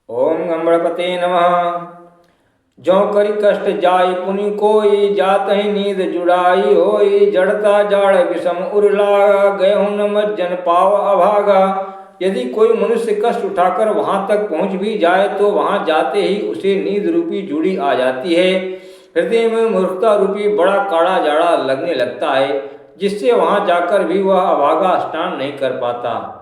ओम गणपते नमः। जो करी कष्ट जाय पुनि कोई, जात ही नींद जुड़ाई होई। जड़ता जाड़ विषम उरलागा, गए न मज्जन पाव अभागा। यदि कोई मनुष्य कष्ट उठाकर वहां तक पहुंच भी जाए तो वहां जाते ही उसे नींद रूपी जूड़ी आ जाती है। हृदय में मूर्खता रूपी बड़ा काड़ा जाड़ा लगने लगता है, जिससे वहां जाकर भी वह अभागा स्नान नहीं कर पाता।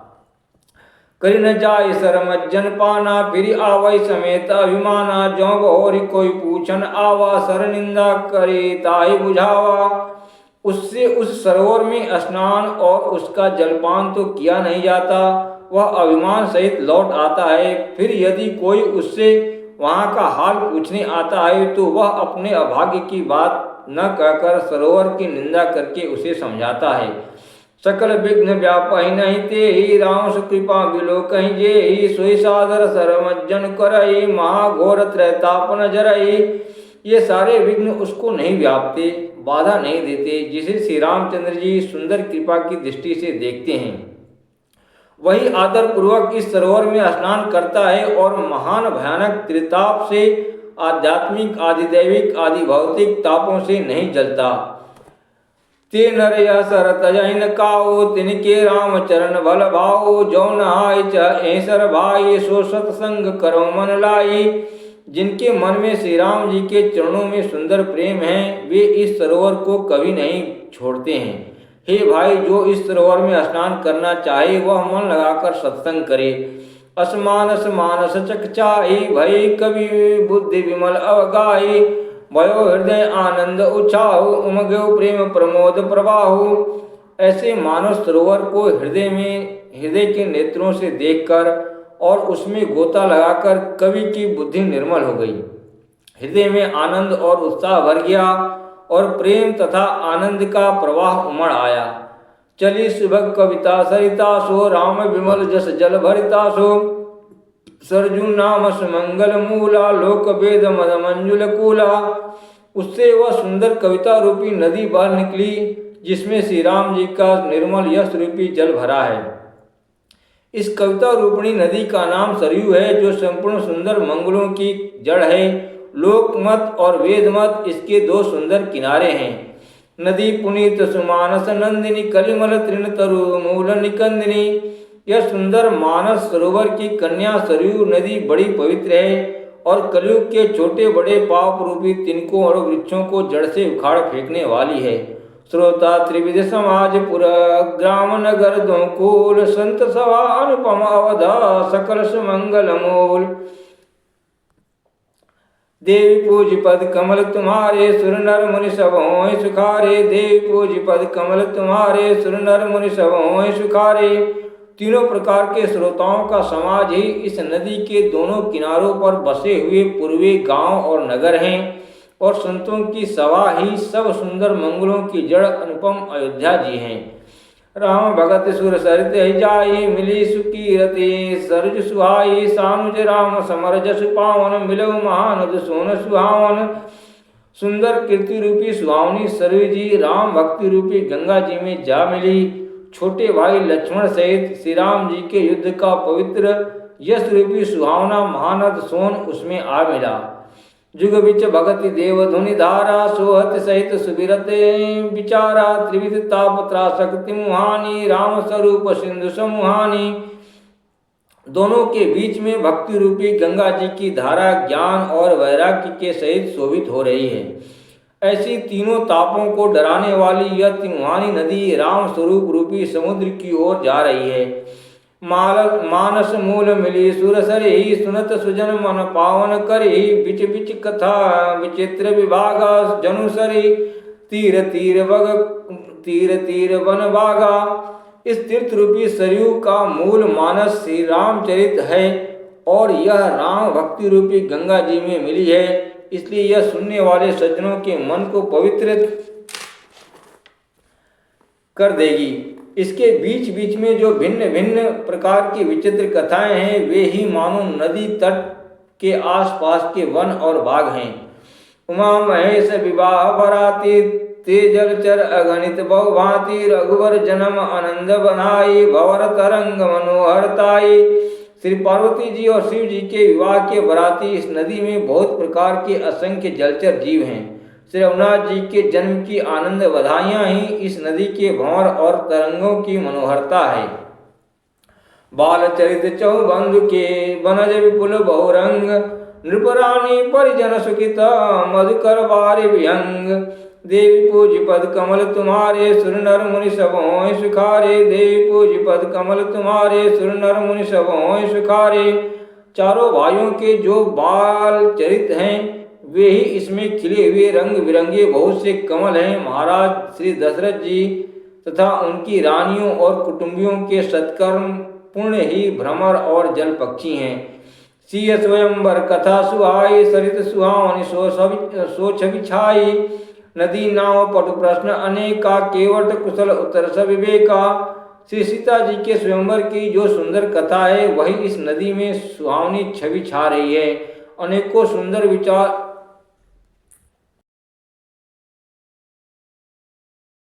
करी न जाय सरमज्जन पाना, फिर आवै समेत अभिमाना। जो बहोरी कोई पूछन आवा, सर निंदा करे ताहि बुझावा। उससे उस सरोवर में स्नान और उसका जलपान तो किया नहीं जाता, वह अभिमान सहित लौट आता है। फिर यदि कोई उससे वहाँ का हाल पूछने आता है तो वह अपने अभाग्य की बात न कहकर सरोवर की निंदा करके उसे समझाता है। सकल विघ्न व्यापहि नहीं ते ही, राम सुकृपा बिलो कहीं जे ही। सोई सादर सरमज्जन करई, महाघोर त्रैतापन जरई। ये सारे विघ्न उसको नहीं व्यापते, बाधा नहीं देते, जिसे श्री रामचंद्र जी सुंदर कृपा की दृष्टि से देखते हैं। वही आदर पूर्वक इस सरोवर में स्नान करता है और महान भयानक त्रिताप से, आध्यात्मिक आदिदैविक आदि भौतिक तापों से नहीं जलता। ते नर सरत जैन काओ, तिनके राम चरण भल भाओ। जो नहाय ऐसर भाई, सो सत्संग करो मन लाई। जिनके मन में श्री राम जी के चरणों में सुंदर प्रेम है, वे इस सरोवर को कभी नहीं छोड़ते हैं। हे भाई, जो इस सरोवर में स्नान करना चाहे वह मन लगाकर सत्संग करे। असमानस मानस चकचाई, भई कवि बुद्धि विमल अवगाई। भयो हृदय आनंद उछाहु, उमग्यो प्रेम प्रमोद प्रवाहु। ऐसे मानव सरोवर को हृदय के नेत्रों से देखकर और उसमें गोता लगाकर कवि की बुद्धि निर्मल हो गई। हृदय में आनंद और उत्साह भर गया और प्रेम तथा आनंद का प्रवाह उमड़ आया। चली सुभग कविता सरिता सो, राम विमल जस जल भरिता सो। सरजू नाम सुमंगल मूला, लोक वेद मद मंजुल कूला। उससे वह सुंदर कविता रूपी नदी बह निकली, जिसमें श्री राम जी का निर्मल यश रूपी जल भरा है। इस कविता रूपणी नदी का नाम सरयू है, जो संपूर्ण सुंदर मंगलों की जड़ है। लोकमत और वेदमत इसके दो सुंदर किनारे हैं। नदी पुनीत सुमानस नंदिनी, कलिमल तृण तरु मूल निकंदिनी। यह सुंदर मानस सरोवर की कन्या सरयू नदी बड़ी पवित्र है और कलयुग के छोटे बड़े पाप रूपी तिनकों और वृक्षों को जड़ से उखाड़ फेंकने वाली है। श्रोता त्रिविध समाज पुर, ग्राम नगर दोकूल। संत सभा अनुपम अवधा, सकल सुमंगल मूल। देवी पूज पद कमल तुम्हारे, सुर नर मुनि सब होय सुखारे। देवी पूज पद कमल तुम्हारे, सुर नर मुनि सब होय सुखारे। तीनों प्रकार के श्रोताओं का समाज ही इस नदी के दोनों किनारों पर बसे हुए पूर्वी गांव और नगर हैं, और संतों की सभा ही सब सुंदर मंगलों की जड़ अनुपम अयोध्या जी हैं। राम भगत सुर सरित ही जाई, मिली सुकीरति सरज सुहाई। सानुज राम समर जस पावन, मिलऊ महानद सोन सुहावन। सुंदर कीर्ति रूपी सुहावनी सरयू जी राम भक्ति रूपी गंगा जी में जा मिली। छोटे भाई लक्ष्मण सहित श्री राम जी के युद्ध का पवित्र यश रूपी सुहावना महानद सोन उसमें आ मिला। जुग बिच भगति देव धुनि धारा, सोहत सहित सुबिरत विचारा। त्रिविध ताप त्रासक्ति मुहानी, राम स्वरूप सिंधु समुहानी। दोनों के बीच में भक्ति रूपी गंगा जी की धारा ज्ञान और वैराग्य के सहित शोभित हो रही है। ऐसी तीनों तापों को डराने वाली यह तिमुहानी नदी राम स्वरूप रूपी समुद्र की ओर जा रही है। मानस मूल मिली सुर सरही, सुनत सुजन मन पावन करही। बिच बिच कथा विचित्र विभागा, जनु सरी तीर तीर वन बागा। इस तीर्थ रूपी सरयू का मूल मानस श्री रामचरित है और यह राम भक्ति रूपी गंगा जी में मिली है, इसलिए यह सुनने वाले सज्जनों के मन को पवित्र कर देगी। इसके बीच बीच में जो भिन्न भिन्न प्रकार की विचित्र कथाएं हैं, वे ही मानो नदी तट के आसपास के वन और बाग हैं। उमा महेश विवाह बराती, ते जलचर अगणित बहुभांति। रघुवर जन्म आनंद बनाई, भवर तरंग मनोहरताई। श्री पार्वती जी और शिव जी के विवाह के बराती इस नदी में बहुत प्रकार के असंख्य जलचर जीव हैं। श्री रघुनाथ जी के जन्म की आनंद बधाइयाँ ही इस नदी के भंवर और तरंगों की मनोहरता है। बाल चरित चौबंधु के बनज विपुल बहुरंग, नृपरानी परिजन सुखिता मधुकर बारे विहंग। देवी पूज पद कमल तुम्हारे सुर नर मुनि सब होय सुखारे। देवी पूज पद कमल तुम्हारे सुर नर मुनि सब होय सुखारे। चारों भाइयों के जो बाल चरित हैं वे ही इसमें खिले हुए रंग बिरंगे बहुत से कमल हैं। महाराज श्री दशरथ जी तथा उनकी रानियों और कुटुंबियों के सत्कर्म पुण्य ही भ्रमर और जल पक्षी हैं। सिय स्वयंवर कथा सुहाई सरित सुहावनी सो छवि छाई। नदी नाव पटु प्रश्न अनेका केवट कुशल उत्तर सब विवेका। श्री सीता जी के स्वयंवर की जो सुंदर कथा है वही इस नदी में सुहावनी छवि छा रही है। अनेकों सुंदर विचार